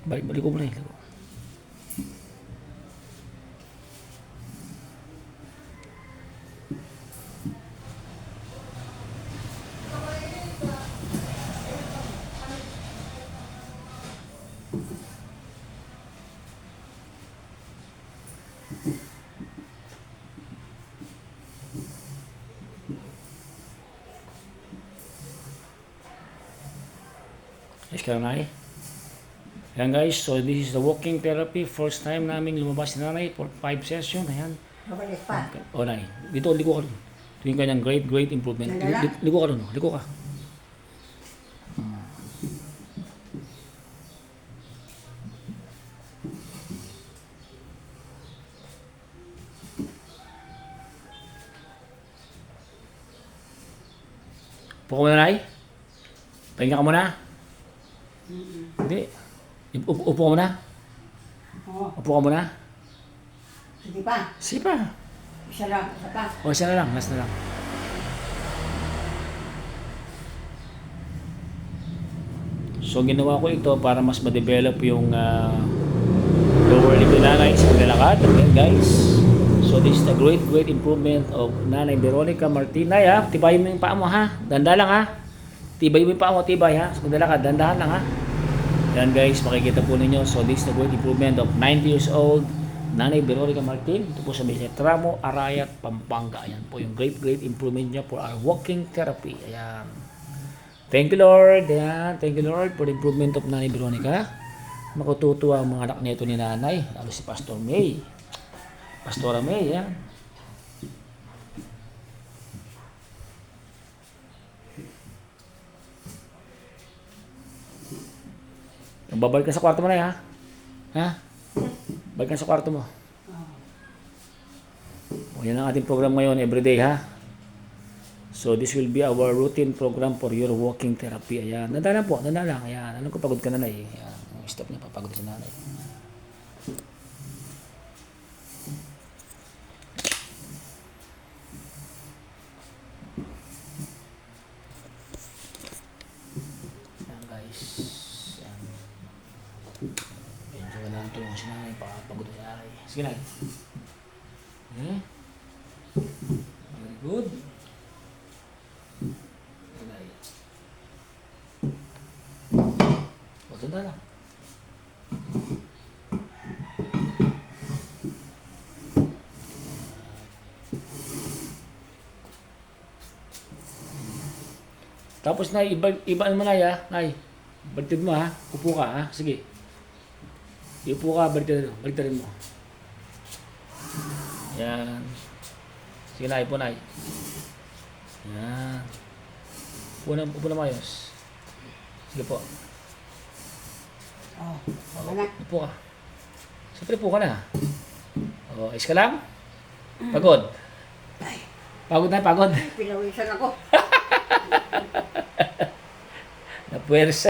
Balik ko muna eh. Yes, ka na eh. Ayan guys, so this is the walking therapy. First time namin lumabas si nanay for 5 session. Ayan. Mabalik pa. O nay, dito liko ka rin. Ito yung kanyang great improvement. Liko ka rin, liko ka. Upo ka muna nay. Pahinga ka muna. Hindi. Upo ka muna. Oo. Upo ka muna. Sige pa. Sige pa. Isa lang. Isa pa. O, isa na lang. Last na lang. So, ginawa ko ito para mas ma-develop yung lower limb ni nanay sa paglalakad. Again, guys. So, this is the great improvement of Nanay Veronica Martin. Nay, ha? Tibayin mo yung paa mo, ha? Danda lang, ha? Tibayin mo yung paa mo, tibay, ha? Sa paglalakad, dandahan lang, ha? Yan, guys. Makikita po ninyo. So, this is the great improvement of 90 years old Nanay Veronica Martin. Ito po sa Tramo, Arayat, Pampanga. Ayan po yung great improvement niya for our walking therapy. Ayan. Thank you, Lord. Ayan. Thank you, Lord, for the improvement of Nanay Veronica. Makututuwa ang mga anak nito ni nanay. Lalo si Pastor May. Pastora May, ayan. Babalik ka sa kwarto mo na, ha? Ha? Balik ka sa kwarto mo. O, yan ang ating program ngayon, everyday, ha? So, this will be our routine program for your walking therapy. Ayan. Nanda lang po, nanda lang. Ayan. Alam ko, pagod ka na na, eh. Ayan. Stop niya, papagod si nanay. Ayan, guys. Ayan. Medyo wala nang tulong si nanay, papagod si nanay. Sige na. Okay. Very good. Tanda lang. Tapos na ibaan mo na ya, nay. Baliktad mo ha. Upo ka ha. Sige. Iupo ka, baliktarin mo. Yan. Sige na, ipo na. Yan. Upo na mayos. Sige po. Oh, wala. Upo ka. Siyempre upo ka na. O, is ka lang? Pagod. Pagod na, pagod. Pinawisan ako. Napuwersa.